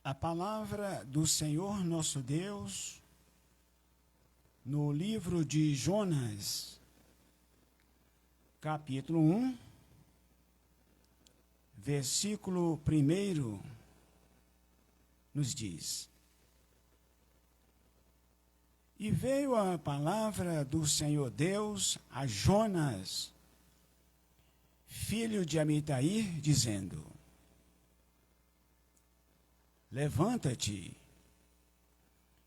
A palavra do Senhor nosso Deus, no livro de Jonas, capítulo 1, versículo 1, nos diz: E veio a palavra do Senhor Deus a Jonas, filho de Amitai, dizendo: Levanta-te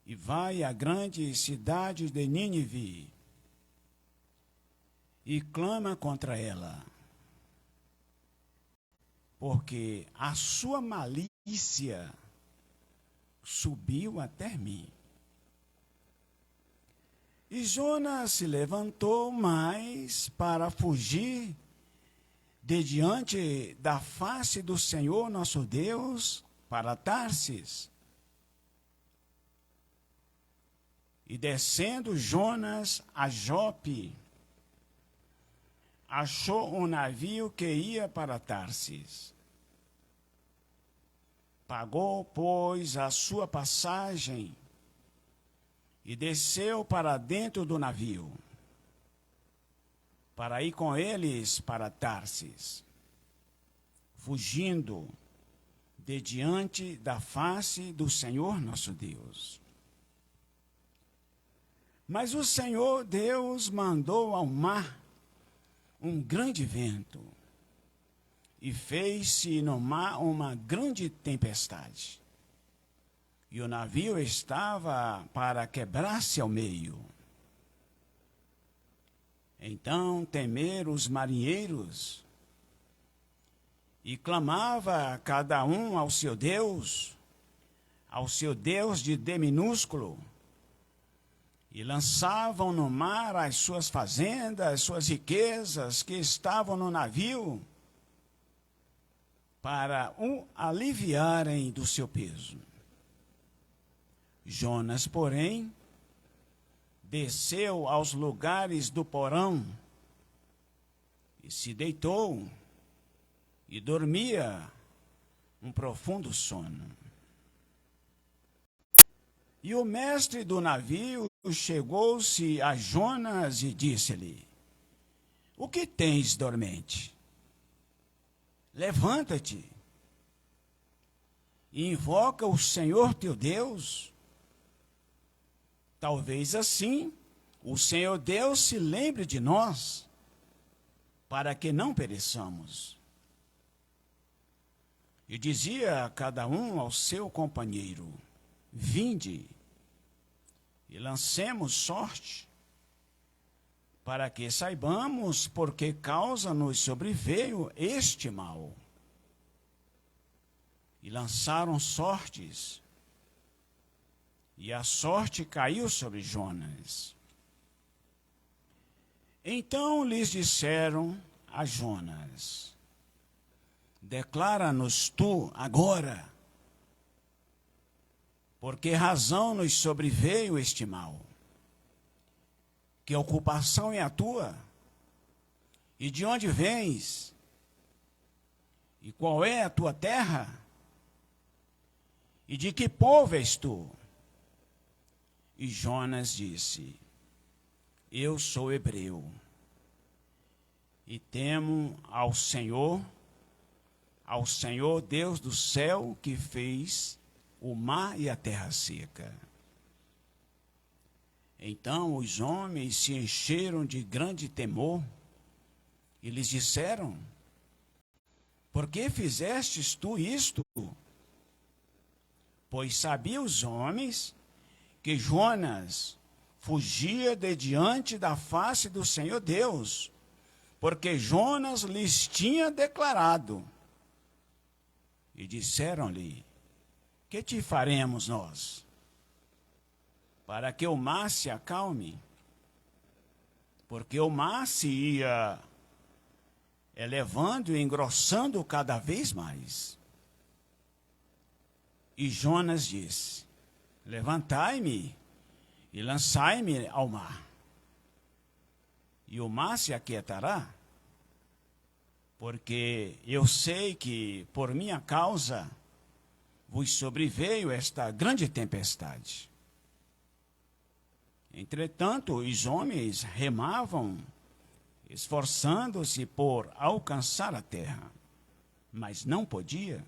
e vai à grande cidade de Nínive e clama contra ela, porque a sua malícia subiu até mim. E Jonas se levantou mais para fugir de diante da face do Senhor nosso Deus para Tarsis. E descendo Jonas a Jope, achou um navio que ia para Tarsis. Pagou, pois, a sua passagem e desceu para dentro do navio, para ir com eles para Tarsis, fugindo de diante da face do Senhor nosso Deus. Mas o Senhor Deus mandou ao mar um grande vento, e fez-se no mar uma grande tempestade, e o navio estava para quebrar-se ao meio. Então temeram os marinheiros, e clamava cada um ao seu Deus de D minúsculo, e lançavam no mar as suas fazendas, as suas riquezas que estavam no navio, para o aliviarem do seu peso. Jonas, porém, desceu aos lugares do porão, e se deitou, e dormia um profundo sono. E o mestre do navio chegou-se a Jonas e disse-lhe: O que tens, dormente? Levanta-te e invoca o Senhor teu Deus. Talvez assim o Senhor Deus se lembre de nós, para que não pereçamos. E dizia cada um ao seu companheiro: Vinde, e lancemos sorte, para que saibamos por que causa nos sobreveio este mal. E lançaram sortes, e a sorte caiu sobre Jonas. Então lhes disseram a Jonas: Declara-nos tu agora, por que razão nos sobreveio este mal? Que ocupação é a tua? E de onde vens? E qual é a tua terra? E de que povo és tu? E Jonas disse: Eu sou hebreu, e temo ao Senhor Deus do céu, que fez o mar e a terra seca. Então os homens se encheram de grande temor e lhes disseram: Por que fizestes tu isto? Pois sabiam os homens que Jonas fugia de diante da face do Senhor Deus, porque Jonas lhes tinha declarado. E disseram-lhe: Que te faremos nós, para que o mar se acalme? Porque o mar se ia elevando e engrossando cada vez mais. E Jonas disse: Levantai-me e lançai-me ao mar, e o mar se aquietará, porque eu sei que por minha causa vos sobreveio esta grande tempestade. Entretanto, os homens remavam, esforçando-se por alcançar a terra, mas não podia,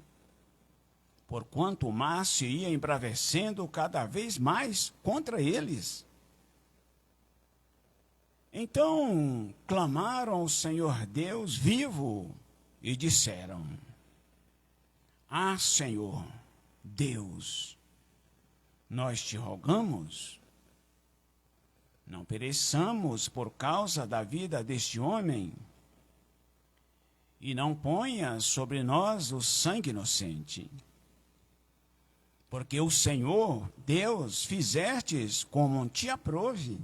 porquanto o mar se ia embravecendo cada vez mais contra eles. Então clamaram ao Senhor Deus vivo e disseram: Ah, Senhor Deus, nós te rogamos, não pereçamos por causa da vida deste homem, e não ponha sobre nós o sangue inocente. Porque o Senhor Deus fizestes como te aprouve.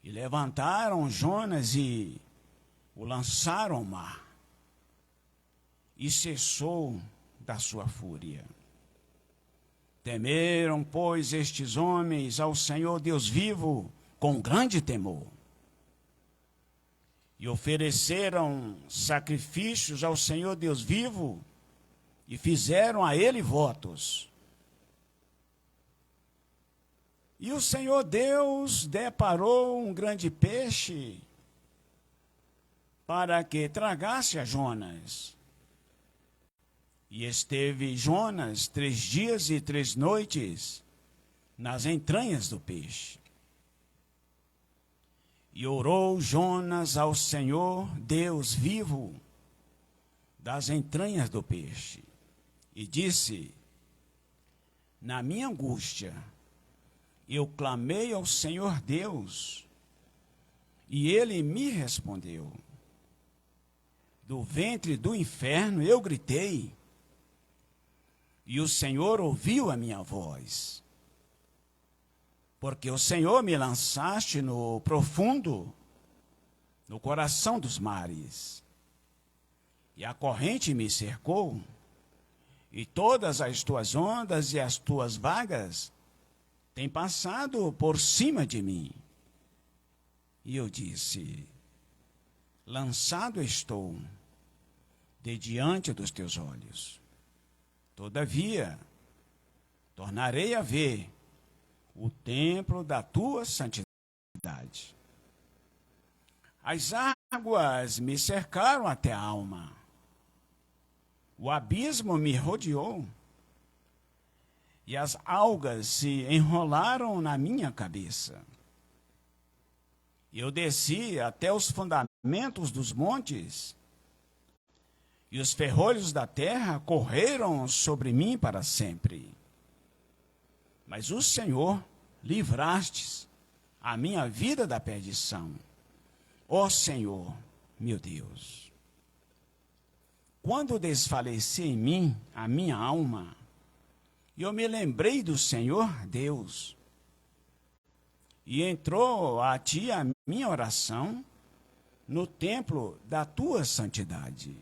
E levantaram Jonas e o lançaram ao mar, e cessou da sua fúria. Temeram, pois, estes homens ao Senhor Deus vivo com grande temor. E ofereceram sacrifícios ao Senhor Deus vivo, e fizeram a ele votos. E o Senhor Deus deparou um grande peixe para que tragasse a Jonas. E esteve Jonas 3 dias e 3 noites nas entranhas do peixe. E orou Jonas ao Senhor Deus vivo das entranhas do peixe, e disse: Na minha angústia eu clamei ao Senhor Deus, e ele me respondeu. Do ventre do inferno eu gritei, e o Senhor ouviu a minha voz. Porque o Senhor me lançaste no profundo, no coração dos mares, e a corrente me cercou, e todas as tuas ondas e as tuas vagas têm passado por cima de mim. E eu disse: lançado estou de diante dos teus olhos. Todavia, tornarei a ver o templo da tua santidade. As águas me cercaram até a alma. O abismo me rodeou, e as algas se enrolaram na minha cabeça. Eu desci até os fundamentos dos montes, e os ferrolhos da terra correram sobre mim para sempre. Mas o Senhor livrastes a minha vida da perdição. Ó Senhor, meu Deus. Quando desfaleci em mim a minha alma, eu me lembrei do Senhor Deus, e entrou a ti a minha oração no templo da tua santidade.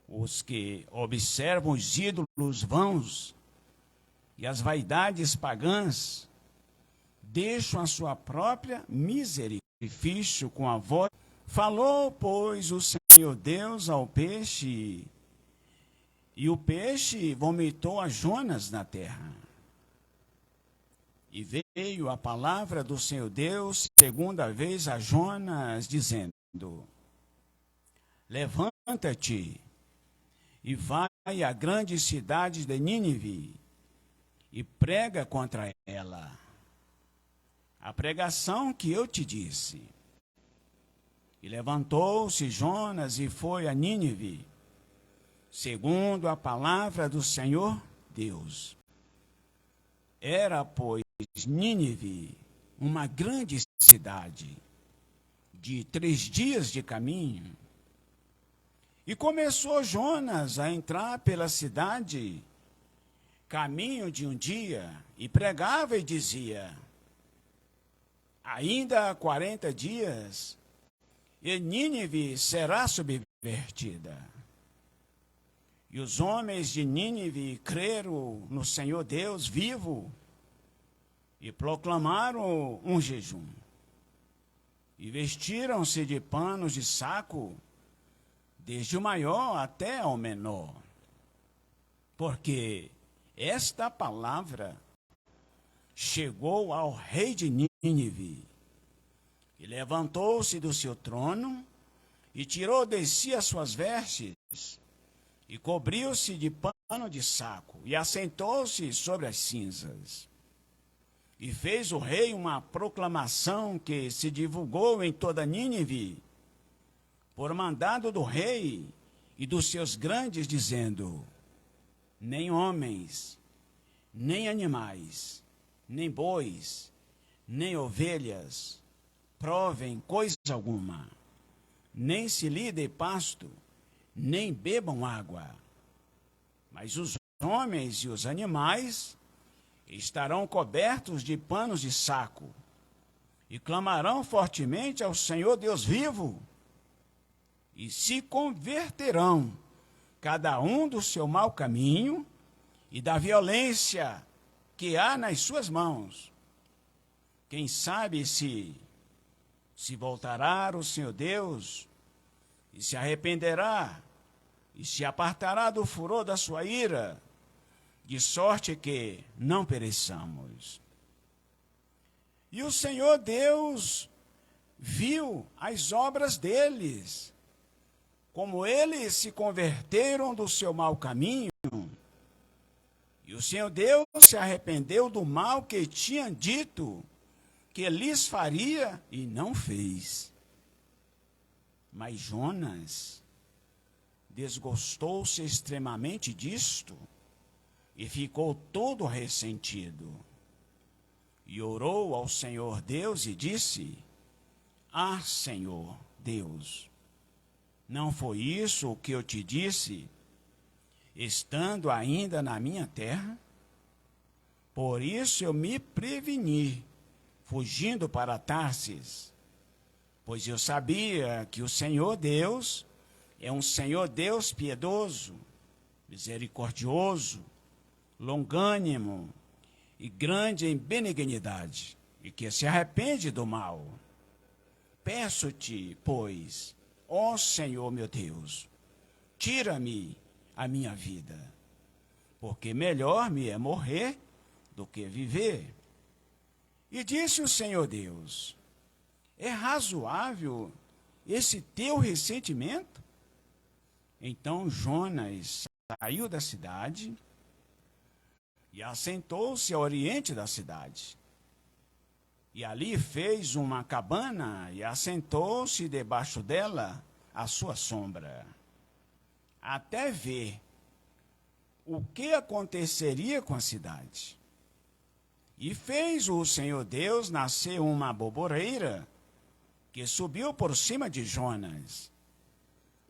Os que observam os ídolos vãos e as vaidades pagãs deixam a sua própria misericórdia com a voz. Falou, pois, o Senhor Deus ao peixe, e o peixe vomitou a Jonas na terra. E veio a palavra do Senhor Deus segunda vez a Jonas, dizendo: levanta-te e vai à grande cidade de Nínive e prega contra ela a pregação que eu te disse. E levantou-se Jonas e foi a Nínive, segundo a palavra do Senhor Deus. Era, pois, Nínive uma grande cidade, de 3 dias de caminho. E começou Jonas a entrar pela cidade, caminho de um dia, e pregava e dizia: ainda há 40 dias, e Nínive será subvertida. E os homens de Nínive creram no Senhor Deus vivo e proclamaram um jejum. E vestiram-se de panos de saco, desde o maior até ao menor. Porque esta palavra chegou ao rei de Nínive, e levantou-se do seu trono, e tirou de si as suas vestes, e cobriu-se de pano de saco, e assentou-se sobre as cinzas. E fez o rei uma proclamação que se divulgou em toda Nínive, por mandado do rei e dos seus grandes, dizendo: nem homens, nem animais, nem bois, nem ovelhas provem coisa alguma, nem se lhe dê pasto, nem bebam água. Mas os homens e os animais estarão cobertos de panos de saco, e clamarão fortemente ao Senhor Deus vivo, e se converterão, cada um do seu mau caminho e da violência que há nas suas mãos. Quem sabe se voltará o Senhor Deus, e se arrependerá, e se apartará do furor da sua ira, de sorte que não pereçamos. E o Senhor Deus viu as obras deles, como eles se converteram do seu mau caminho, e o Senhor Deus se arrependeu do mal que tinha dito que lhes faria, e não fez. Mas Jonas desgostou-se extremamente disto, e ficou todo ressentido. E orou ao Senhor Deus e disse: ah, Senhor Deus, não foi isso o que eu te disse, estando ainda na minha terra? Por isso eu me preveni, fugindo para Tarsis, pois eu sabia que o Senhor Deus é um Senhor Deus piedoso, misericordioso, longânimo e grande em benignidade, e que se arrepende do mal. Peço-te, pois, ó Senhor meu Deus, tira-me a minha vida, porque melhor me é morrer do que viver. E disse o Senhor Deus: é razoável esse teu ressentimento? Então Jonas saiu da cidade e assentou-se ao oriente da cidade. E ali fez uma cabana e assentou-se debaixo dela à sua sombra, até ver o que aconteceria com a cidade. E fez o Senhor Deus nascer uma boboreira que subiu por cima de Jonas,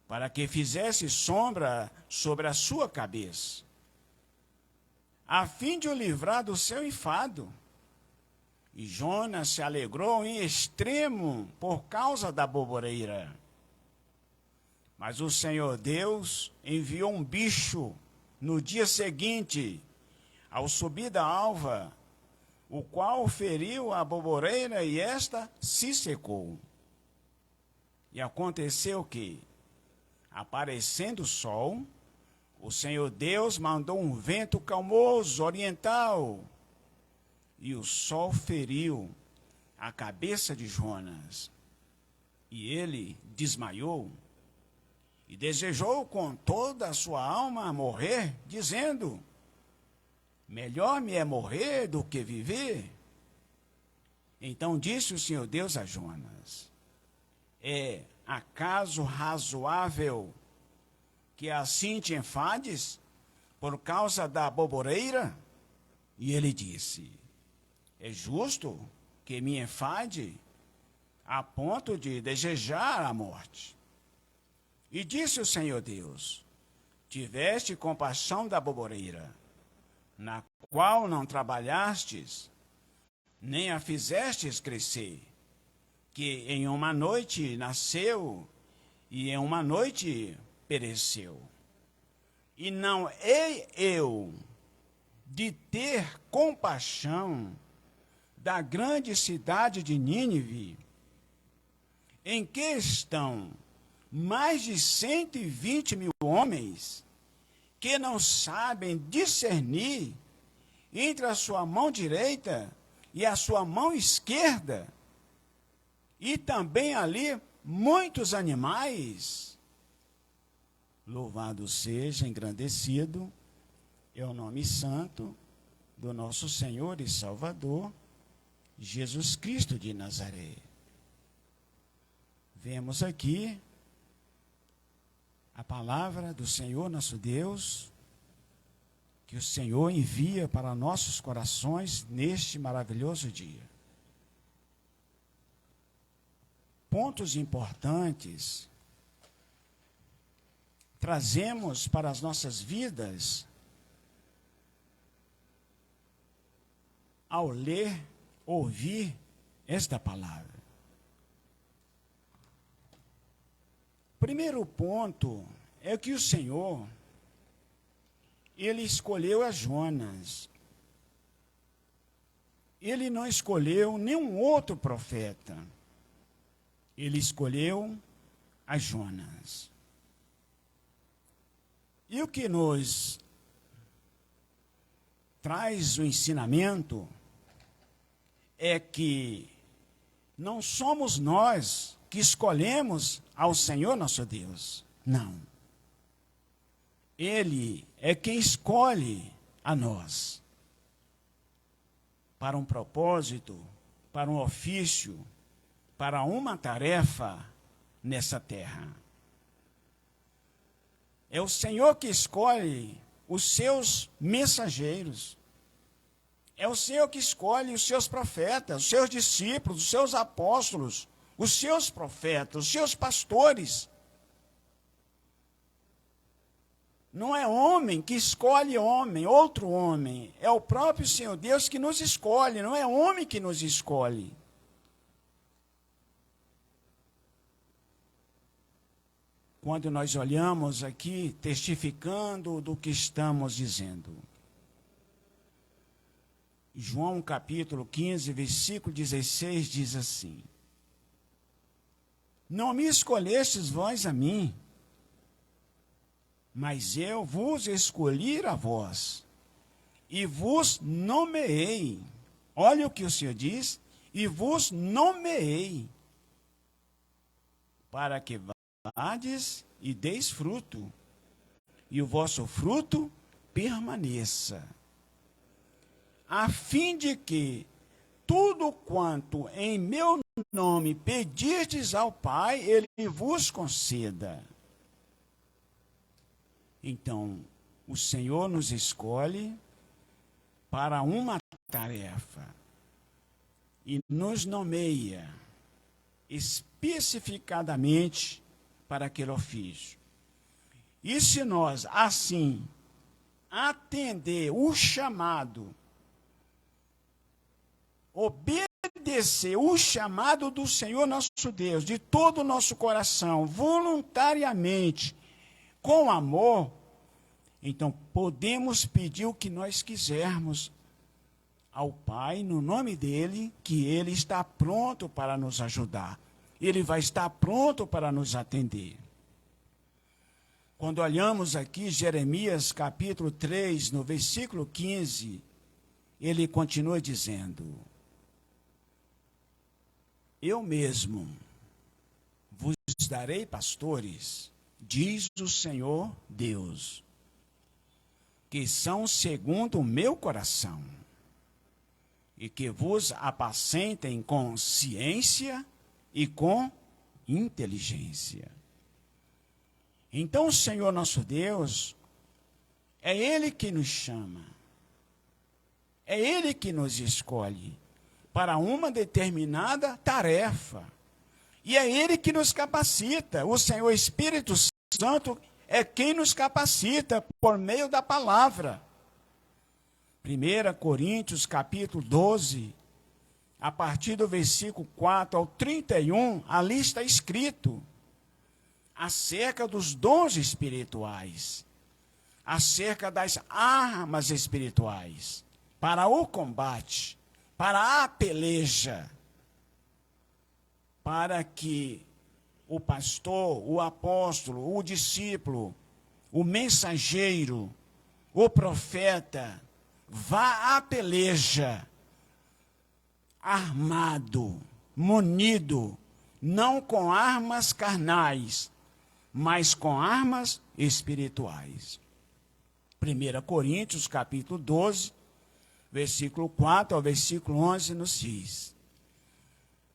para que fizesse sombra sobre a sua cabeça, a fim de o livrar do seu enfado. E Jonas se alegrou em extremo por causa da boboreira. Mas o Senhor Deus enviou um bicho no dia seguinte, ao subir da alva, o qual feriu a boboreira, e esta se secou. E aconteceu que, aparecendo o sol, o Senhor Deus mandou um vento calmoso oriental, e o sol feriu a cabeça de Jonas, e ele desmaiou, e desejou com toda a sua alma morrer, dizendo: melhor me é morrer do que viver. Então disse o Senhor Deus a Jonas: é acaso razoável que assim te enfades por causa da boboreira? E ele disse: é justo que me enfade a ponto de desejar a morte. E disse o Senhor Deus: tiveste compaixão da boboreira, na qual não trabalhastes, nem a fizestes crescer, que em uma noite nasceu e em uma noite pereceu. E não hei eu de ter compaixão da grande cidade de Nínive, em que estão mais de 120 mil homens que não sabem discernir entre a sua mão direita e a sua mão esquerda, e também ali muitos animais. Louvado seja, engrandecido, é o nome santo do nosso Senhor e Salvador, Jesus Cristo de Nazaré. Vemos aqui a palavra do Senhor nosso Deus, que o Senhor envia para nossos corações neste maravilhoso dia. Pontos importantes trazemos para as nossas vidas ao ler, ouvir esta palavra. Primeiro ponto é que o Senhor, Ele escolheu a Jonas. Ele não escolheu nenhum outro profeta. Ele escolheu a Jonas. E o que nos traz o ensinamento é que não somos nós que escolhemos ao Senhor nosso Deus. Não. Ele é quem escolhe a nós para um propósito, para um ofício, para uma tarefa nessa terra. É o Senhor que escolhe os seus mensageiros. É o Senhor que escolhe os seus profetas, os seus discípulos, os seus apóstolos, os seus profetas, os seus pastores. Não é homem que escolhe homem, outro homem. É o próprio Senhor Deus que nos escolhe, não é homem que nos escolhe. Quando nós olhamos aqui, testificando do que estamos dizendo. João capítulo 15, versículo 16 diz assim: Não me escolhestes vós a mim, mas eu vos escolhi a vós, e vos nomeei. Olha o que o Senhor diz, e vos nomeei, para que vades e deis fruto, e o vosso fruto permaneça, a fim de que tudo quanto em meu nome pedirdes ao Pai, Ele vos conceda. Então, o Senhor nos escolhe para uma tarefa e nos nomeia especificadamente para aquele ofício. E se nós, assim, atender o chamado, obedecer o chamado do Senhor nosso Deus, de todo o nosso coração, voluntariamente, com amor, então podemos pedir o que nós quisermos ao Pai, no nome dEle, que Ele está pronto para nos ajudar. Ele vai estar pronto para nos atender. Quando olhamos aqui Jeremias capítulo 3, no versículo 15, ele continua dizendo: Eu mesmo vos darei pastores, diz o Senhor Deus, que são segundo o meu coração, e que vos apacentem com ciência e com inteligência. Então o Senhor nosso Deus, é Ele que nos chama, é Ele que nos escolhe para uma determinada tarefa, e é Ele que nos capacita. O Senhor Espírito Santo é quem nos capacita por meio da palavra. 1 Coríntios capítulo 12, a partir do versículo 4 ao 31, ali está escrito acerca dos dons espirituais, acerca das armas espirituais, para o combate, para a peleja, para que o pastor, o apóstolo, o discípulo, o mensageiro, o profeta, vá à peleja, armado, munido, não com armas carnais, mas com armas espirituais. 1 Coríntios, capítulo 12, versículo 4 ao versículo 11, nos diz.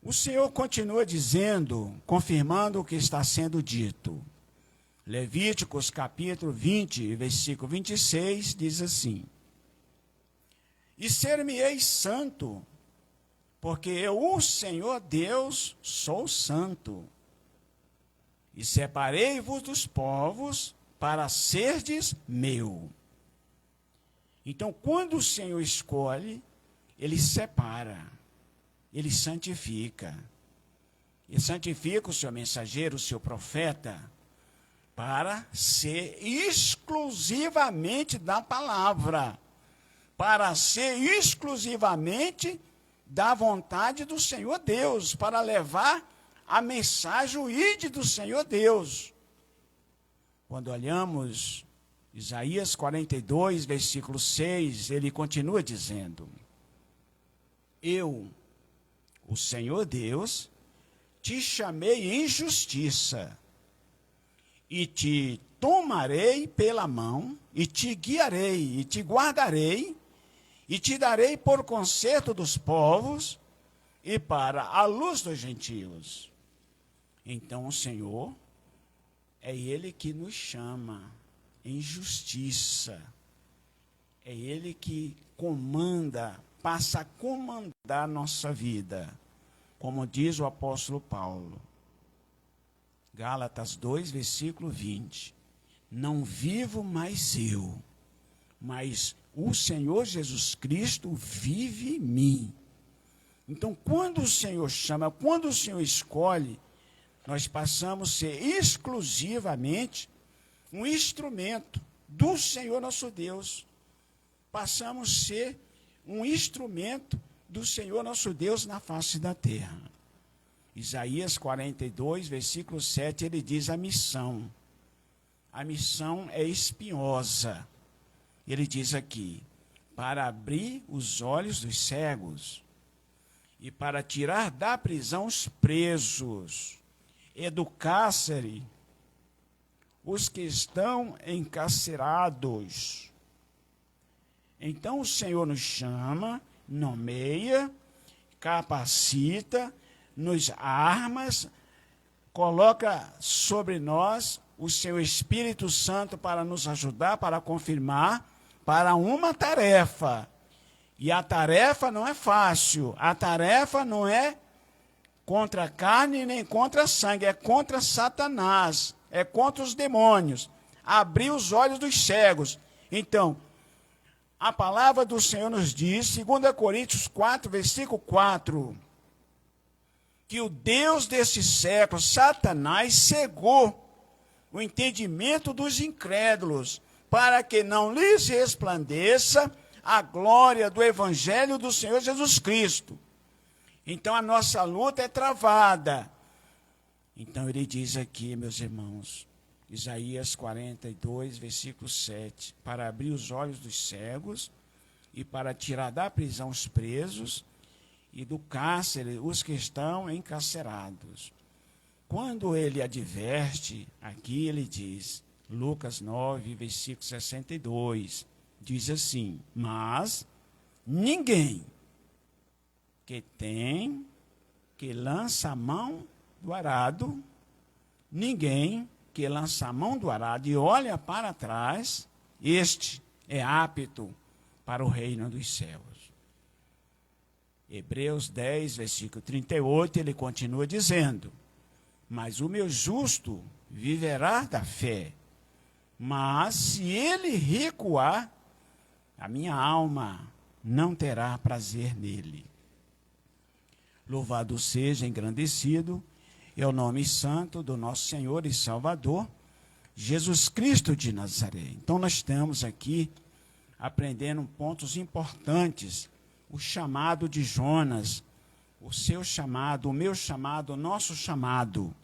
O Senhor continua dizendo, confirmando o que está sendo dito. Levíticos, capítulo 20, versículo 26, diz assim: E ser-me-ei santo, porque eu, o Senhor Deus, sou santo. E separei-vos dos povos para serdes meu. Então, quando o Senhor escolhe, ele separa, ele santifica. E santifica o seu mensageiro, o seu profeta, para ser exclusivamente da palavra, para ser exclusivamente da vontade do Senhor Deus, para levar a mensagem, o ide do Senhor Deus. Quando olhamos Isaías 42, versículo 6, ele continua dizendo: Eu, o Senhor Deus, te chamei em justiça, e te tomarei pela mão, e te guiarei, e te guardarei, e te darei por conserto dos povos, e para a luz dos gentios. Então o Senhor, é Ele que nos chama em justiça. É Ele que comanda, passa a comandar nossa vida. Como diz o apóstolo Paulo. Gálatas 2, versículo 20. Não vivo mais eu, mas o Senhor Jesus Cristo vive em mim. Então, quando o Senhor chama, quando o Senhor escolhe, nós passamos a ser exclusivamente um instrumento do Senhor nosso Deus. Passamos a ser um instrumento do Senhor nosso Deus na face da terra. Isaías 42, versículo 7, ele diz a missão. A missão é espinhosa. Ele diz aqui, para abrir os olhos dos cegos e para tirar da prisão os presos, educar-se os que estão encarcerados. Então o Senhor nos chama, nomeia, capacita, nos armas, coloca sobre nós o seu Espírito Santo para nos ajudar, para confirmar, para uma tarefa. E a tarefa não é fácil, a tarefa não é contra a carne nem contra sangue, é contra Satanás, é contra os demônios. Abrir os olhos dos cegos. Então, a palavra do Senhor nos diz, 2 Coríntios 4, versículo 4, que o Deus desse século, Satanás, cegou o entendimento dos incrédulos, para que não lhes resplandeça a glória do Evangelho do Senhor Jesus Cristo. Então a nossa luta é travada. Então ele diz aqui, meus irmãos, Isaías 42, versículo 7, para abrir os olhos dos cegos e para tirar da prisão os presos e do cárcere os que estão encarcerados. Quando ele adverte, aqui ele diz, Lucas 9, versículo 62, diz assim, mas ninguém que lança a mão do arado, ninguém que lança a mão do arado e olha para trás, este é apto para o reino dos céus. Hebreus 10, versículo 38, ele continua dizendo, mas o meu justo viverá da fé, mas se ele recuar, a minha alma não terá prazer nele. Louvado seja, engrandecido, é o nome santo do nosso Senhor e Salvador, Jesus Cristo de Nazaré. Então nós estamos aqui aprendendo pontos importantes, o chamado de Jonas, o seu chamado, o meu chamado, o nosso chamado.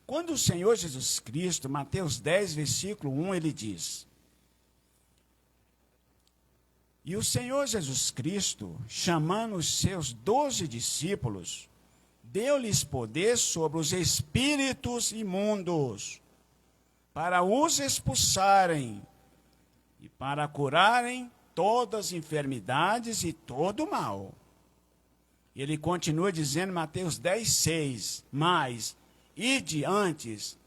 Quando o Senhor Jesus Cristo, Mateus 10, versículo 1, ele diz: e o Senhor Jesus Cristo, chamando os seus 12 discípulos, deu-lhes poder sobre os espíritos imundos, para os expulsarem e para curarem todas as enfermidades e todo o mal. Ele continua dizendo, Mateus 10, 6, mas, ide antes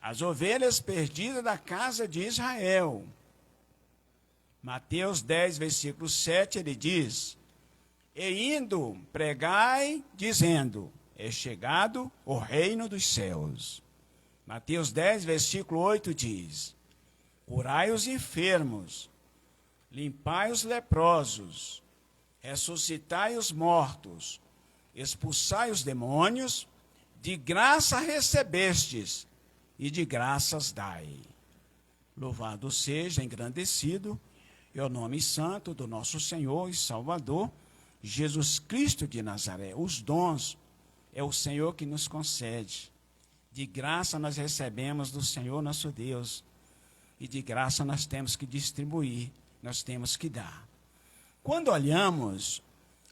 as ovelhas perdidas da casa de Israel. Mateus 10, versículo 7, ele diz, e indo, pregai, dizendo, é chegado o reino dos céus. Mateus 10, versículo 8 diz, curai os enfermos, limpai os leprosos, ressuscitai os mortos, expulsai os demônios, de graça recebestes, e de graças dai. Louvado seja, engrandecido, é o nome santo do nosso Senhor e Salvador, Jesus Cristo de Nazaré. Os dons é o Senhor que nos concede. De graça nós recebemos do Senhor nosso Deus. E de graça nós temos que distribuir, nós temos que dar. Quando olhamos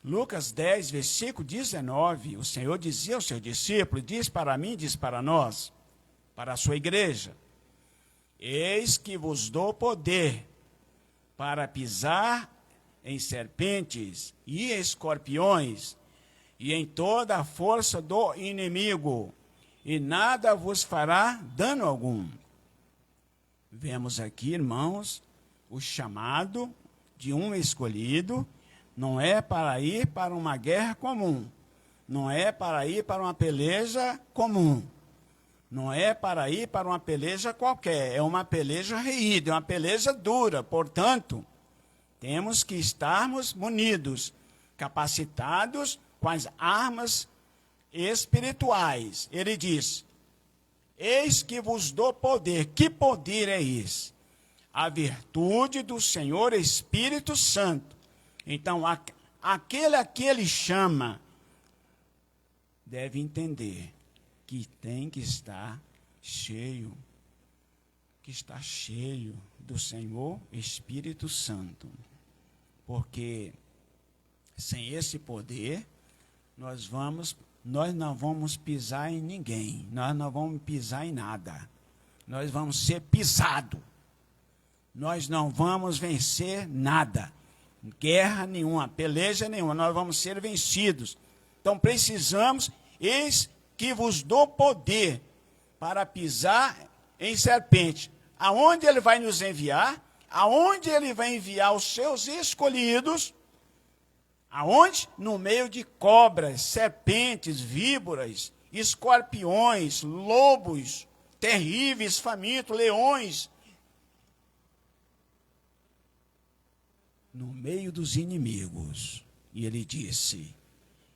Lucas 10, versículo 19, o Senhor dizia aos seus discípulos, diz para mim, diz para nós, para a sua igreja, eis que vos dou poder para pisar em serpentes e escorpiões e em toda a força do inimigo, e nada vos fará dano algum. Vemos aqui, irmãos, o chamado de um escolhido não é para ir para uma guerra comum, não é para ir para uma peleja comum, não é para ir para uma peleja qualquer, é uma peleja reída, é uma peleja dura. Portanto, temos que estarmos munidos, capacitados com as armas espirituais. Ele diz, eis que vos dou poder. Que poder é esse? A virtude do Senhor Espírito Santo. Então, aquele a que ele chama, deve entender que tem que estar cheio, do Senhor Espírito Santo. Porque sem esse poder, nós não vamos pisar em ninguém, nós não vamos pisar em nada. Nós vamos ser pisados. Nós não vamos vencer nada. Guerra nenhuma, peleja nenhuma, nós vamos ser vencidos. Então precisamos, eis que vos dou poder para pisar em serpente. Aonde ele vai nos enviar? Aonde ele vai enviar os seus escolhidos? Aonde? No meio de cobras, serpentes, víboras, escorpiões, lobos, terríveis, famintos, leões. No meio dos inimigos. E ele disse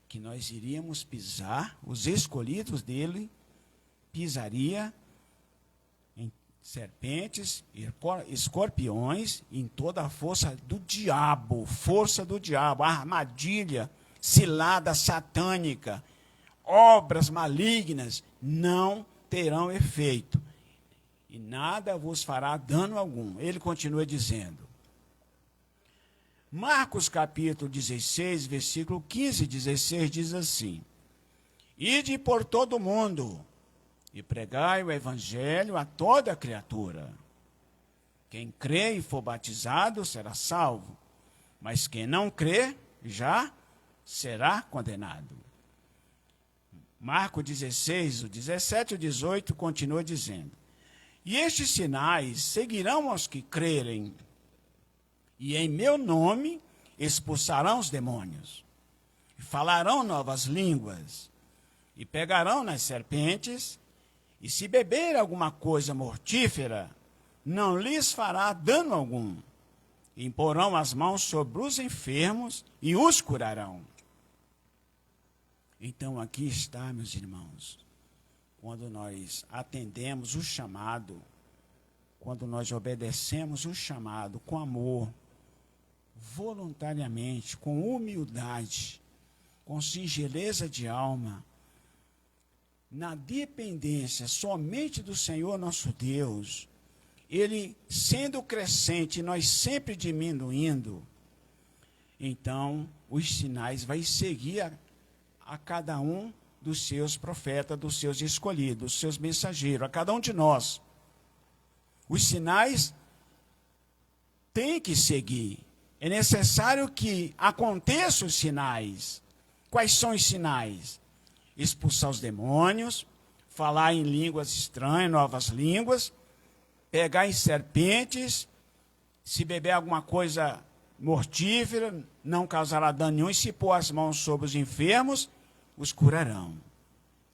que nós iríamos pisar, os escolhidos dele pisaria em serpentes, escorpiões, em toda a força do diabo, armadilha, cilada satânica, obras malignas, não terão efeito. E nada vos fará dano algum. Ele continua dizendo. Marcos capítulo 16, versículo 15 e 16 diz assim, ide por todo o mundo e pregai o evangelho a toda criatura. Quem crê e for batizado será salvo, mas quem não crê já será condenado. Marcos 16, o 17 e o 18 continua dizendo, e estes sinais seguirão aos que crerem, e em meu nome expulsarão os demônios, e falarão novas línguas, e pegarão nas serpentes, e se beber alguma coisa mortífera, não lhes fará dano algum. E imporão as mãos sobre os enfermos e os curarão. Então aqui está, meus irmãos, quando nós atendemos o chamado, quando nós obedecemos o chamado com amor, voluntariamente, com humildade, com singeleza de alma, na dependência somente do Senhor nosso Deus, Ele sendo crescente, nós sempre diminuindo, então os sinais vai seguir a cada um dos seus profetas, dos seus escolhidos, dos seus mensageiros, a cada um de nós. Os sinais têm que seguir. É necessário que aconteçam os sinais. Quais são os sinais? Expulsar os demônios, falar em línguas estranhas, novas línguas, pegar em serpentes, se beber alguma coisa mortífera, não causará dano nenhum, e se pôr as mãos sobre os enfermos, os curarão.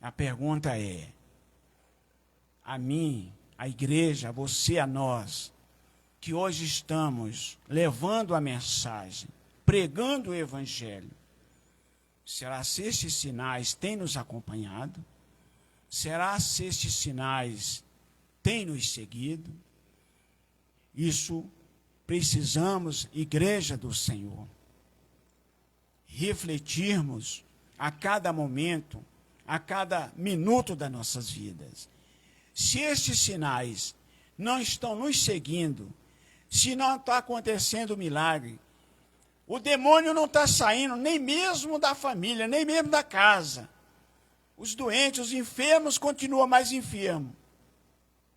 A pergunta é, a mim, a igreja, a você, a nós, que hoje estamos levando a mensagem, pregando o evangelho, será se estes sinais têm nos acompanhado? Será se estes sinais têm nos seguido? Isso precisamos, igreja do Senhor, refletirmos a cada momento, a cada minuto das nossas vidas. Se estes sinais não estão nos seguindo, se não está acontecendo milagre, o demônio não está saindo nem mesmo da família, nem mesmo da casa. Os doentes, os enfermos continuam mais enfermos.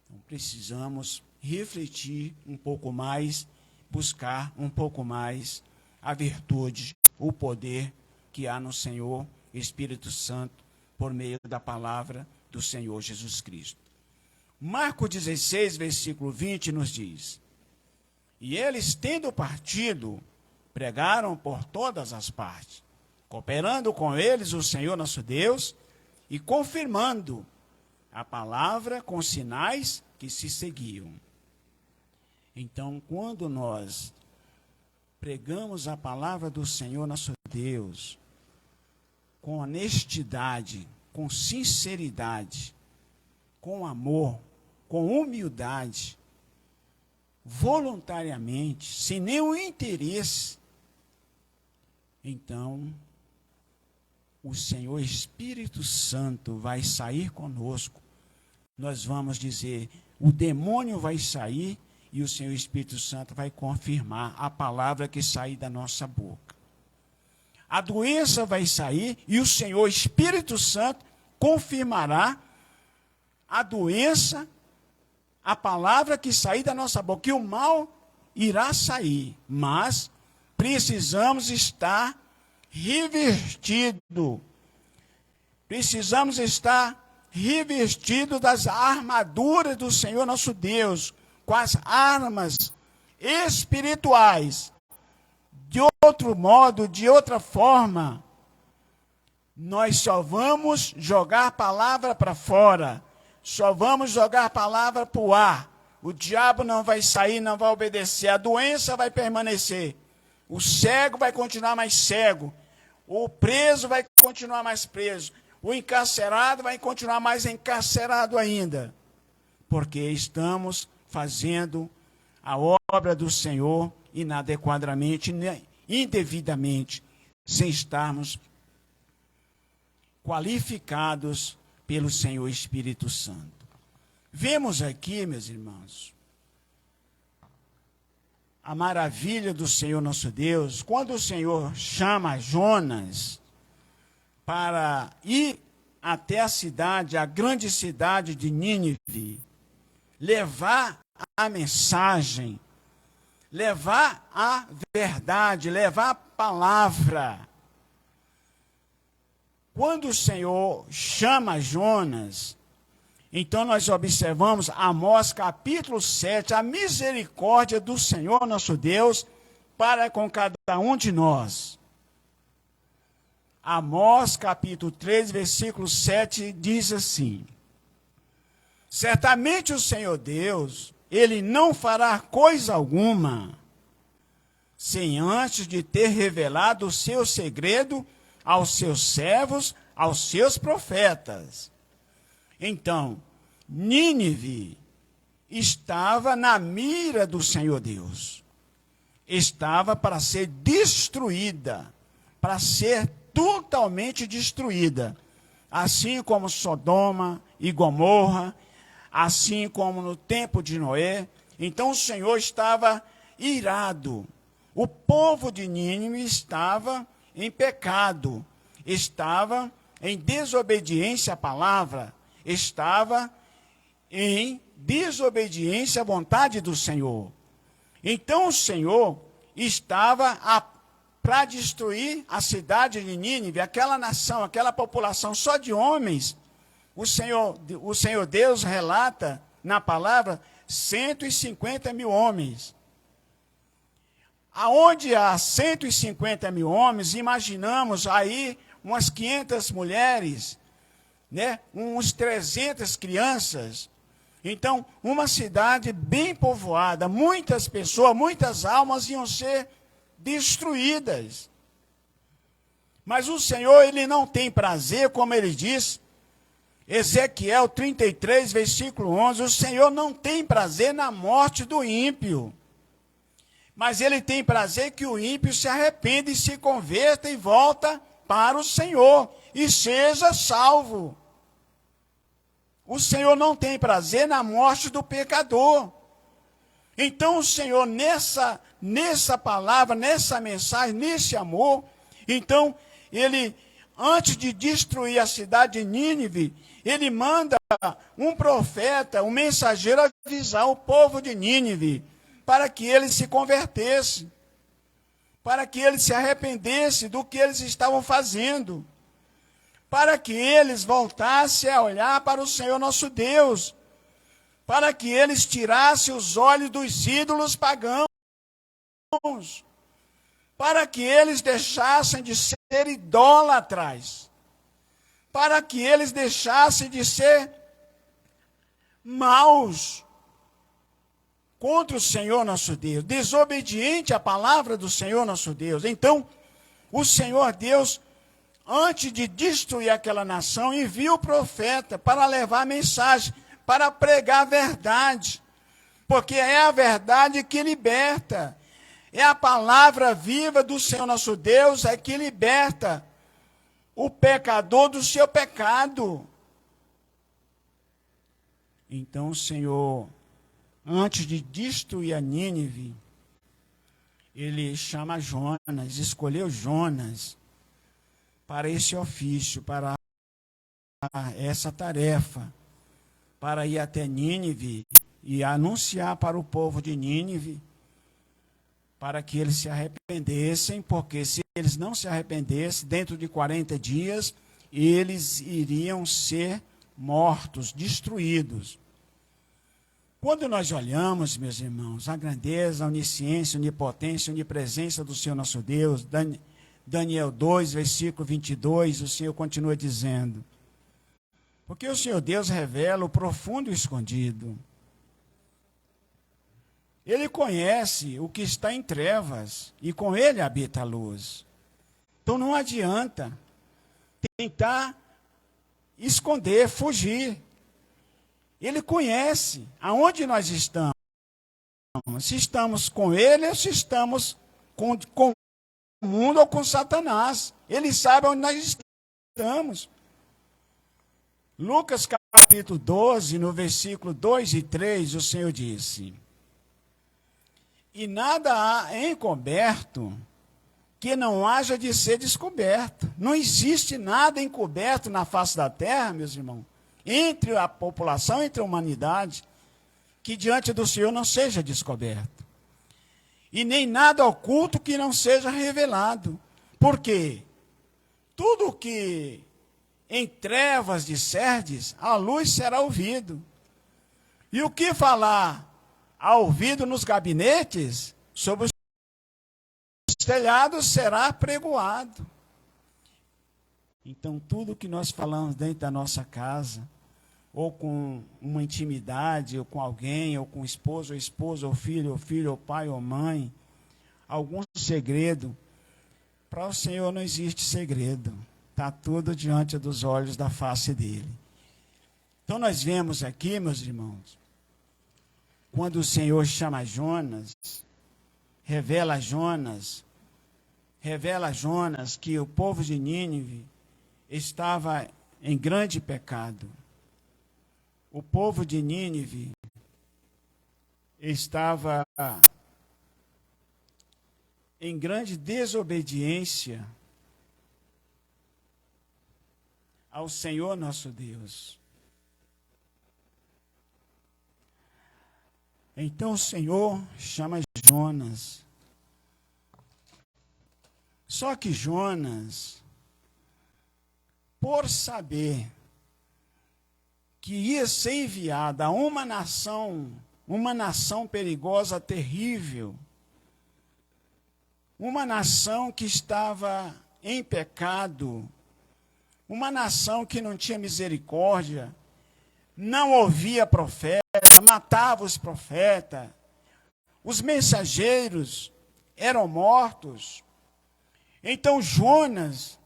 Então precisamos refletir um pouco mais, buscar um pouco mais a virtude, o poder que há no Senhor Espírito Santo por meio da palavra do Senhor Jesus Cristo. Marcos 16, versículo 20 nos diz: e eles, tendo partido, pregaram por todas as partes, cooperando com eles o Senhor nosso Deus e confirmando a palavra com sinais que se seguiam. Então, quando nós pregamos a palavra do Senhor nosso Deus, com honestidade, com sinceridade, com amor, com humildade, voluntariamente, sem nenhum interesse, então o Senhor Espírito Santo vai sair conosco. Nós vamos dizer, o demônio vai sair e o Senhor Espírito Santo vai confirmar a palavra que sair da nossa boca. A doença vai sair e o Senhor Espírito Santo confirmará a doença, a palavra que sair da nossa boca, que o mal irá sair, mas precisamos estar revestido. Precisamos estar revestido das armaduras do Senhor nosso Deus, com as armas espirituais. De outro modo, de outra forma, nós só vamos jogar a palavra para fora, só vamos jogar a palavra para o ar. O diabo não vai sair, não vai obedecer, a doença vai permanecer, o cego vai continuar mais cego, o preso vai continuar mais preso, o encarcerado vai continuar mais encarcerado ainda, porque estamos fazendo a obra do Senhor inadequadamente, indevidamente, sem estarmos qualificados pelo Senhor Espírito Santo. Vemos aqui, meus irmãos, a maravilha do Senhor nosso Deus, quando o Senhor chama Jonas para ir até a cidade, a grande cidade de Nínive, levar a mensagem, levar a verdade, levar a palavra. Quando o Senhor chama Jonas, então nós observamos Amós capítulo 7, a misericórdia do Senhor nosso Deus para com cada um de nós. Amós capítulo 3, versículo 7 diz assim: certamente o Senhor Deus, Ele não fará coisa alguma, sem antes de ter revelado o seu segredo aos seus servos, aos seus profetas. Então, Nínive estava na mira do Senhor Deus. Estava para ser destruída, para ser totalmente destruída. assim como Sodoma e Gomorra, assim como no tempo de Noé. Então o Senhor estava irado. O povo de Nínive estava em pecado, estava em desobediência à palavra, estava em desobediência à vontade do Senhor. Então o Senhor estava para destruir a cidade de Nínive, aquela nação, aquela população só de homens. O Senhor Deus relata na palavra 150 mil homens. Aonde há 150 mil homens, imaginamos aí umas 500 mulheres, né? Uns 300 crianças. Então, uma cidade bem povoada, muitas pessoas, muitas almas iam ser destruídas. Mas o Senhor, ele não tem prazer, como ele diz, Ezequiel 33, versículo 11, o Senhor não tem prazer na morte do ímpio. Mas ele tem prazer que o ímpio se arrependa e se converta e volta para o Senhor e seja salvo. O Senhor não tem prazer na morte do pecador. Então o Senhor, nessa palavra, nessa mensagem, nesse amor, então ele, antes de destruir a cidade de Nínive, ele manda um profeta, um mensageiro avisar o povo de Nínive, para que eles se convertessem, para que eles se arrependessem do que eles estavam fazendo, para que eles voltassem a olhar para o Senhor nosso Deus, para que eles tirassem os olhos dos ídolos pagãos, para que eles deixassem de ser idólatras, para que eles deixassem de ser maus contra o Senhor nosso Deus, desobediente à palavra do Senhor nosso Deus. Então, o Senhor Deus, antes de destruir aquela nação, envia o profeta para levar a mensagem, para pregar a verdade, porque é a verdade que liberta, é a palavra viva do Senhor nosso Deus, é que liberta o pecador do seu pecado. Então o Senhor, antes de destruir a Nínive, ele chama Jonas, escolheu Jonas para esse ofício, para essa tarefa, para ir até Nínive e anunciar para o povo de Nínive, para que eles se arrependessem, porque se eles não se arrependessem, dentro de 40 dias, eles iriam ser mortos, destruídos. Quando nós olhamos, meus irmãos, a grandeza, a onisciência, a onipotência, a onipresença do Senhor nosso Deus, Daniel 2, versículo 22, o Senhor continua dizendo: porque o Senhor Deus revela o profundo e o escondido. Ele conhece o que está em trevas e com ele habita a luz. Então não adianta tentar esconder, fugir. Ele conhece aonde nós estamos. Se estamos com ele ou se estamos com o mundo ou com Satanás. Ele sabe onde nós estamos. Lucas capítulo 12, no versículo 2 e 3, o Senhor disse: e nada há encoberto que não haja de ser descoberto. Não existe nada encoberto na face da terra, meus irmãos, entre a população, entre a humanidade, que diante do Senhor não seja descoberto. E nem nada oculto que não seja revelado. Por quê? Tudo que em trevas disserdes, a luz será ouvido. E o que falar ao ouvido nos gabinetes, sobre os telhados será pregoado. Então, tudo que nós falamos dentro da nossa casa, ou com uma intimidade, ou com alguém, ou com esposo, ou esposa, ou filho, ou pai, ou mãe, algum segredo, para o Senhor não existe segredo. Está tudo diante dos olhos da face dele. Então, nós vemos aqui, meus irmãos, quando o Senhor chama Jonas, revela a Jonas que o povo de Nínive estava em grande pecado. O povo de Nínive estava em grande desobediência ao Senhor nosso Deus. Então o Senhor chama Jonas. Só que Jonas, por saber que ia ser enviado a uma nação perigosa, terrível, uma nação que estava em pecado, uma nação que não tinha misericórdia, não ouvia profeta, matava os profetas, os mensageiros eram mortos. Então Jonas,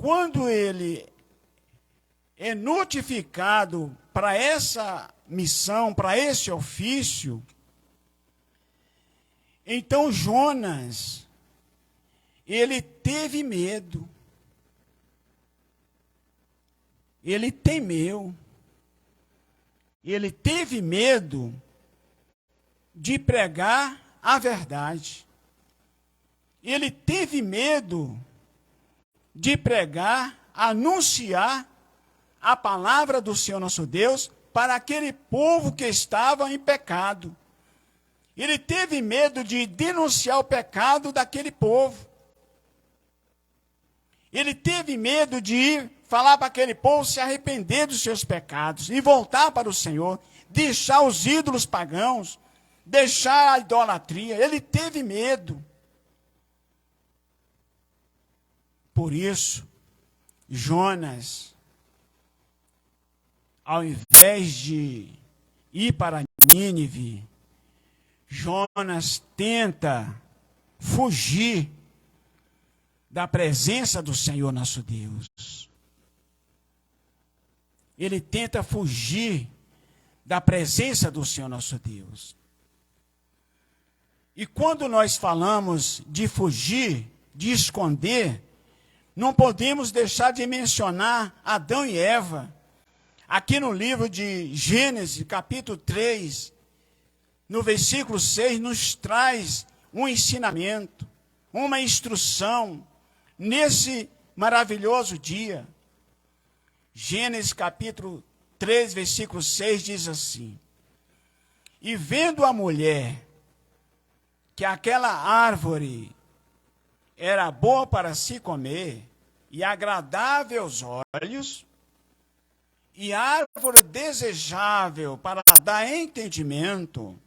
quando ele é notificado para essa missão, para esse ofício, então Jonas, ele teve medo, ele temeu, ele teve medo de pregar a verdade, ele teve medo de pregar, anunciar a palavra do Senhor nosso Deus para aquele povo que estava em pecado. Ele teve medo de denunciar o pecado daquele povo. Ele teve medo de ir falar para aquele povo se arrepender dos seus pecados e voltar para o Senhor, deixar os ídolos pagãos, deixar a idolatria. Ele teve medo. Por isso, Jonas, ao invés de ir para Nínive, Jonas tenta fugir da presença do Senhor nosso Deus. Ele tenta fugir da presença do Senhor nosso Deus. E quando nós falamos de fugir, de esconder, não podemos deixar de mencionar Adão e Eva. Aqui no livro de Gênesis, capítulo 3, no versículo 6, nos traz um ensinamento, uma instrução, nesse maravilhoso dia. Gênesis capítulo 3, versículo 6 diz assim: E vendo a mulher que aquela árvore era boa para se comer e agradável aos olhos, e árvore desejável para dar entendimento,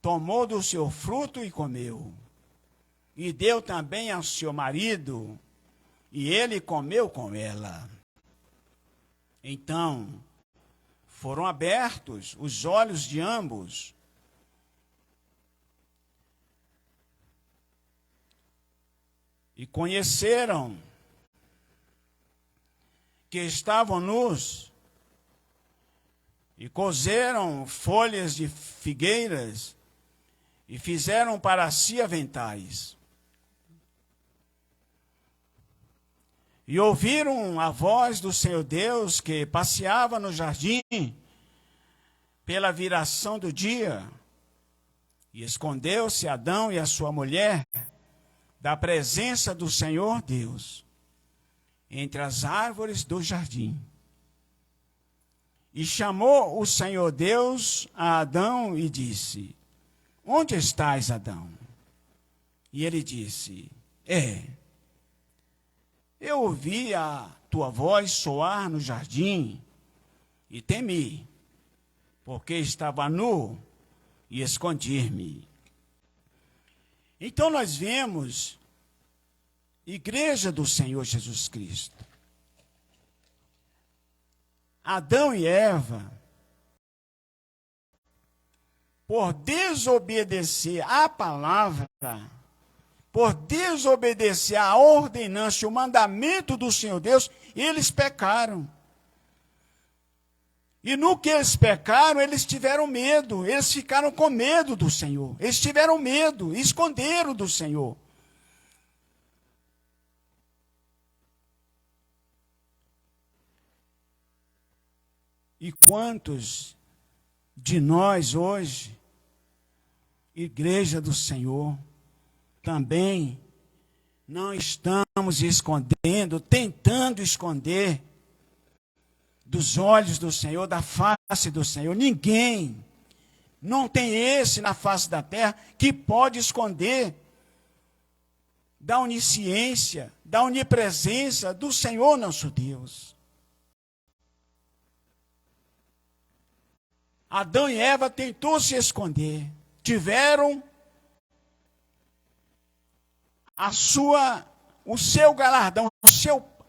tomou do seu fruto e comeu. E deu também ao seu marido, e ele comeu com ela. Então, foram abertos os olhos de ambos, e conheceram que estavam nus, e cozeram folhas de figueiras, e fizeram para si aventais. E ouviram a voz do Senhor Deus que passeava no jardim pela viração do dia. E escondeu-se Adão e a sua mulher da presença do Senhor Deus entre as árvores do jardim. E chamou o Senhor Deus a Adão e disse: Onde estás, Adão? E ele disse: Eu ouvi a tua voz soar no jardim e temi, porque estava nu e escondi-me. Então nós vemos Igreja do Senhor Jesus Cristo. Adão e Eva, por desobedecer à palavra, por desobedecer à ordenança e o mandamento do Senhor Deus, eles pecaram. E no que eles pecaram, eles tiveram medo, eles ficaram com medo do Senhor. Eles tiveram medo, esconderam do Senhor. E quantos de nós hoje, Igreja do Senhor, também não estamos escondendo, tentando esconder dos olhos do Senhor, da face do Senhor. Ninguém, não tem esse na face da terra que pode esconder da onisciência, da onipresença do Senhor nosso Deus. Adão e Eva tentou se esconder, tiveram o seu galardão,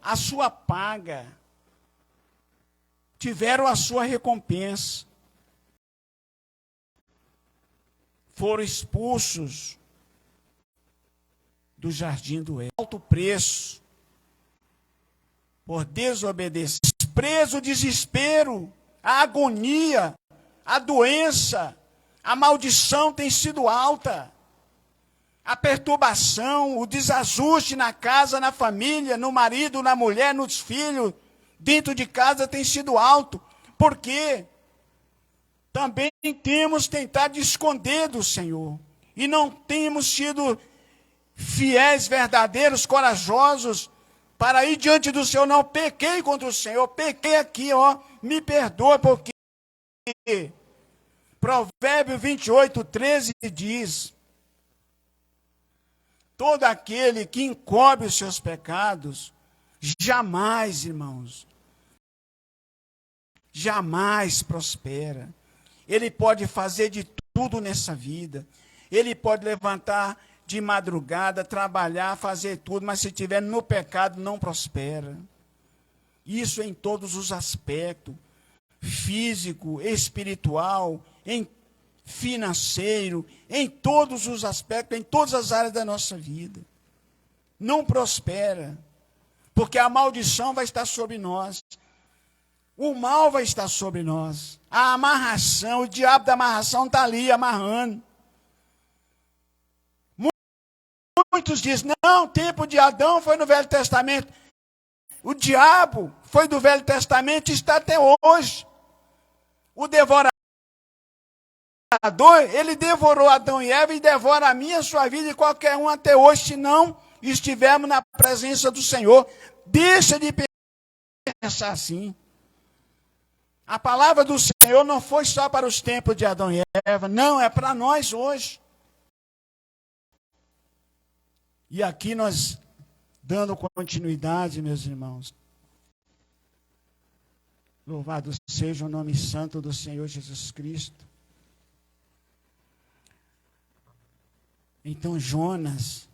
a sua paga, tiveram a sua recompensa. Foram expulsos do jardim do Éden. Alto preço por desobedecer. Preso o desespero, a agonia, a doença, a maldição tem sido alta. A perturbação, o desajuste na casa, na família, no marido, na mulher, nos filhos, dentro de casa tem sido alto. Por quê? Também temos tentado esconder do Senhor. E não temos sido fiéis, verdadeiros, corajosos, para ir diante do Senhor. Não, pequei contra o Senhor, pequei aqui, me perdoa, porque Provérbio 28, 13 diz: todo aquele que encobre os seus pecados, jamais, irmãos, jamais prospera. Ele pode fazer de tudo nessa vida. Ele pode levantar de madrugada, trabalhar, fazer tudo, mas se estiver no pecado, não prospera. Isso em todos os aspectos, físico, espiritual, em financeiro, em todos os aspectos, em todas as áreas da nossa vida. Não prospera, porque a maldição vai estar sobre nós. O mal vai estar sobre nós. A amarração, o diabo da amarração está ali amarrando. Muitos dizem, não, o tempo de Adão foi no Velho Testamento. O diabo foi do Velho Testamento e está até hoje. O devorador, ele devorou Adão e Eva e devora a minha, a sua vida e qualquer um até hoje, se não estivermos na presença do Senhor. Deixa de pensar assim. A palavra do Senhor não foi só para os tempos de Adão e Eva, não, é para nós hoje. E aqui nós, dando continuidade, meus irmãos, louvado seja o nome santo do Senhor Jesus Cristo. Então Jonas,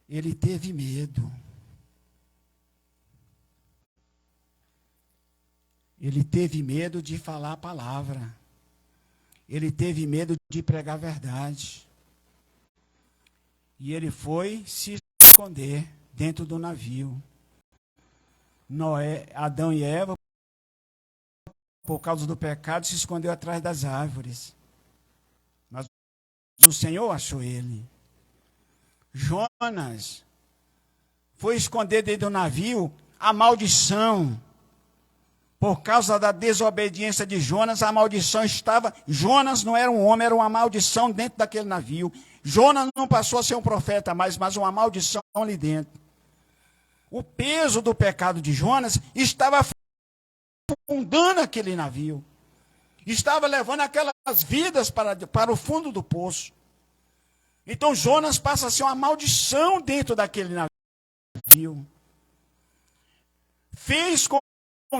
ele teve medo. Ele teve medo de falar a palavra. Ele teve medo de pregar a verdade. E ele foi se esconder dentro do navio. Adão e Eva, por causa do pecado, se escondeu atrás das árvores. Mas o Senhor achou ele. Jonas foi esconder dentro do navio a maldição. Por causa da desobediência de Jonas, a maldição estava... Jonas não era um homem, era uma maldição dentro daquele navio. Jonas não passou a ser um profeta mais, mas uma maldição ali dentro. O peso do pecado de Jonas estava afundando aquele navio. Estava levando aquelas vidas para o fundo do poço. Então Jonas passa a ser uma maldição dentro daquele navio. Fez com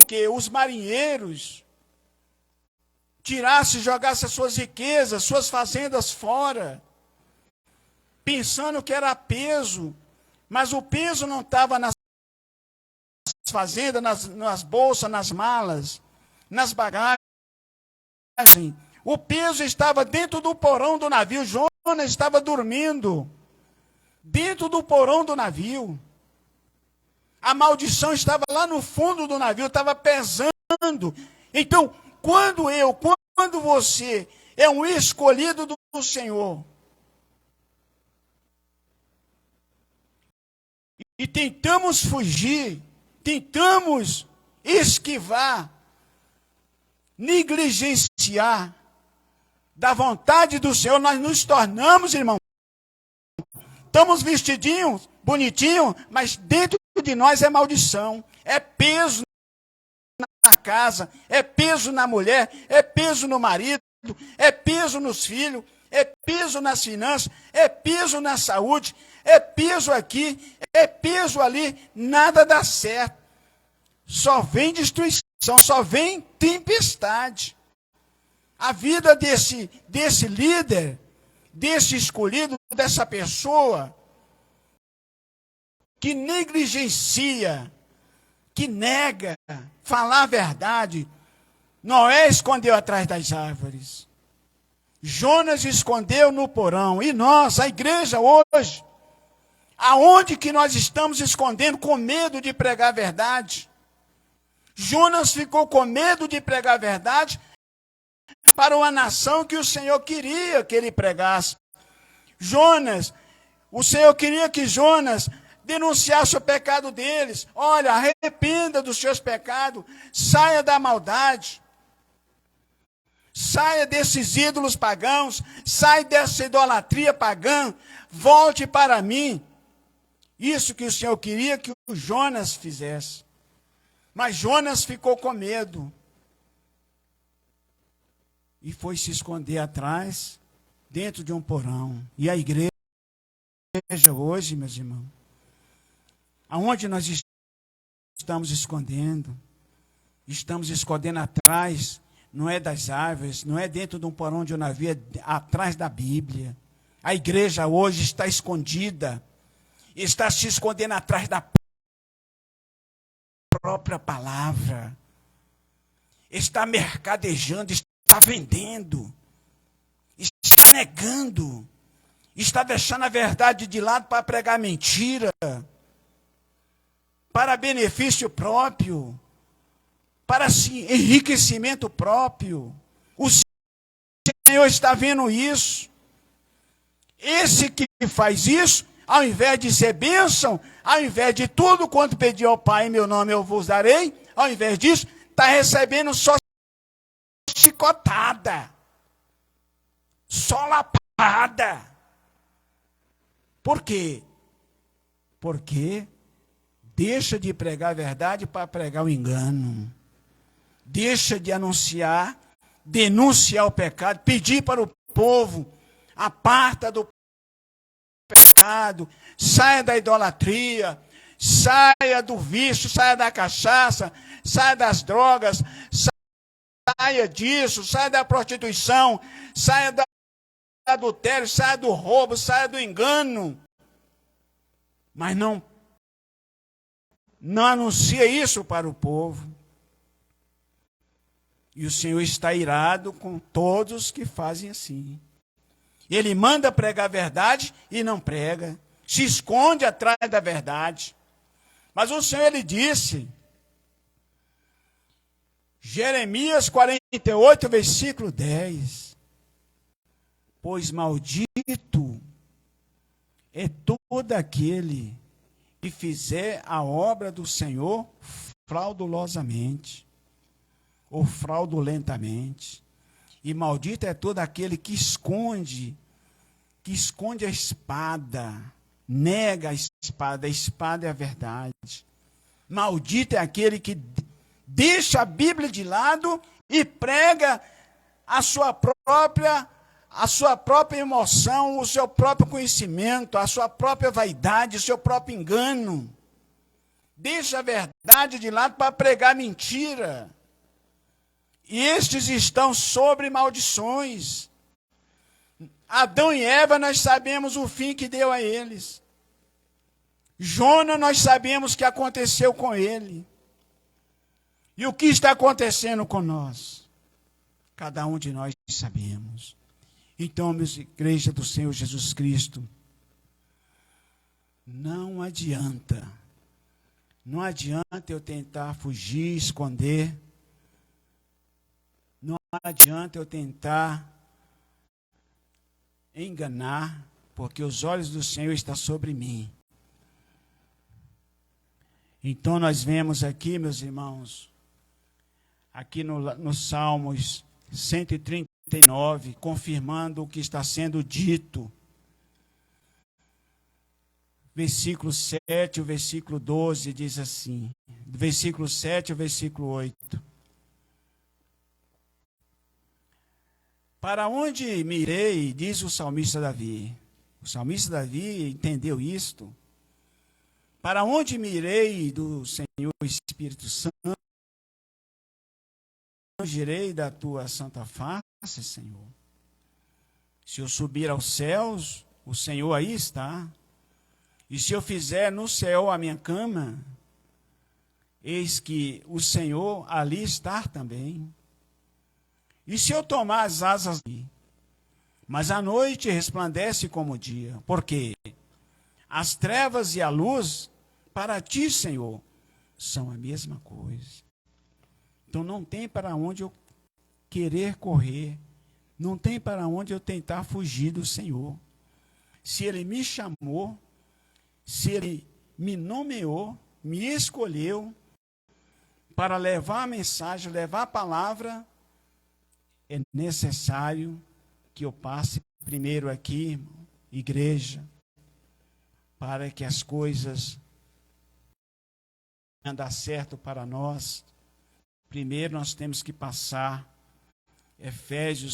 que os marinheiros tirassem, jogassem as suas riquezas, suas fazendas fora, pensando que era peso, mas o peso não estava nas fazendas, nas bolsas, nas malas, nas bagagens. O peso estava dentro do porão do navio. Jonas estava dormindo dentro do porão do navio. A maldição estava lá no fundo do navio, estava pesando. Então, quando você é um escolhido do Senhor, e tentamos fugir, tentamos esquivar negligenciar da vontade do Senhor, nós nos tornamos, irmão. Estamos vestidinhos, bonitinhos, mas dentro de nós é maldição, é peso na casa, é peso na mulher, é peso no marido, é peso nos filhos, é peso nas finanças, é peso na saúde, é peso aqui, é peso ali, nada dá certo. Só vem destruição, só vem tempestade. A vida desse líder, desse escolhido, dessa pessoa que negligencia, que nega falar a verdade. Noé escondeu atrás das árvores. Jonas escondeu no porão. E nós, a igreja hoje, aonde que nós estamos escondendo com medo de pregar a verdade? Jonas ficou com medo de pregar a verdade para uma nação que o Senhor queria que ele pregasse. Jonas, o Senhor queria que Jonas denunciasse o pecado deles. Olha, arrependa dos seus pecados, saia da maldade, saia desses ídolos pagãos, saia dessa idolatria pagã, volte para mim. Isso que o Senhor queria que o Jonas fizesse. Mas Jonas ficou com medo e foi se esconder atrás, dentro de um porão. E a igreja hoje, meus irmãos, aonde nós estamos escondendo? Estamos escondendo atrás, não é das árvores, não é dentro de um porão de um navio, é atrás da Bíblia. A igreja hoje está escondida, está se escondendo atrás da própria palavra, está mercadejando, está vendendo, está negando, está deixando a verdade de lado para pregar mentira, para benefício próprio, para enriquecimento próprio. O Senhor está vendo isso. Esse que faz isso, ao invés de ser bênção, ao invés de tudo quanto pediu ao Pai em meu nome eu vos darei, ao invés disso, está recebendo só chicotada, só lapada. Por quê? Porque deixa de pregar a verdade para pregar o engano. Deixa de anunciar, denunciar o pecado, pedir para o povo, aparta do pecado, saia da idolatria, saia do vício, saia da cachaça, saia das drogas, saia disso, saia da prostituição, saia do adultério, saia do roubo, saia do engano. Mas não anuncia isso para o povo. E o Senhor está irado com todos que fazem assim. Ele manda pregar a verdade e não prega. Se esconde atrás da verdade. Mas o Senhor, ele disse, Jeremias 48, versículo 10. Pois maldito é todo aquele que fizer a obra do Senhor fraudulosamente ou fraudulentamente. E maldito é todo aquele que esconde a espada, nega a espada é a verdade. Maldito é aquele que deixa a Bíblia de lado e prega a sua própria emoção, o seu próprio conhecimento, a sua própria vaidade, o seu próprio engano. Deixa a verdade de lado para pregar mentira. E estes estão sobre maldições. Adão e Eva, nós sabemos o fim que deu a eles. Jonas, nós sabemos o que aconteceu com ele. E o que está acontecendo com nós? Cada um de nós sabemos. Então, meus igreja do Senhor Jesus Cristo, não adianta eu tentar fugir, esconder, não adianta eu tentar enganar, porque os olhos do Senhor estão sobre mim. Então nós vemos aqui, meus irmãos, aqui no Salmos 139, confirmando o que está sendo dito. Versículo 7, o versículo 12 diz assim, do versículo 7 ao versículo 8. Para onde me irei, diz o salmista Davi. O salmista Davi entendeu isto. Para onde me irei do Senhor Espírito Santo? Fugirei da tua santa face, Senhor. Se eu subir aos céus, o Senhor aí está. E se eu fizer no céu a minha cama, eis que o Senhor ali está também. E se eu tomar as asas, mas a noite resplandece como o dia, porque as trevas e a luz, para ti, Senhor, são a mesma coisa. Então não tem para onde eu querer correr, não tem para onde eu tentar fugir do Senhor. Se Ele me chamou, se Ele me nomeou, me escolheu para levar a mensagem, levar a palavra, é necessário que eu passe primeiro aqui, igreja, para que as coisas andem certo para nós. Primeiro nós temos que passar Efésios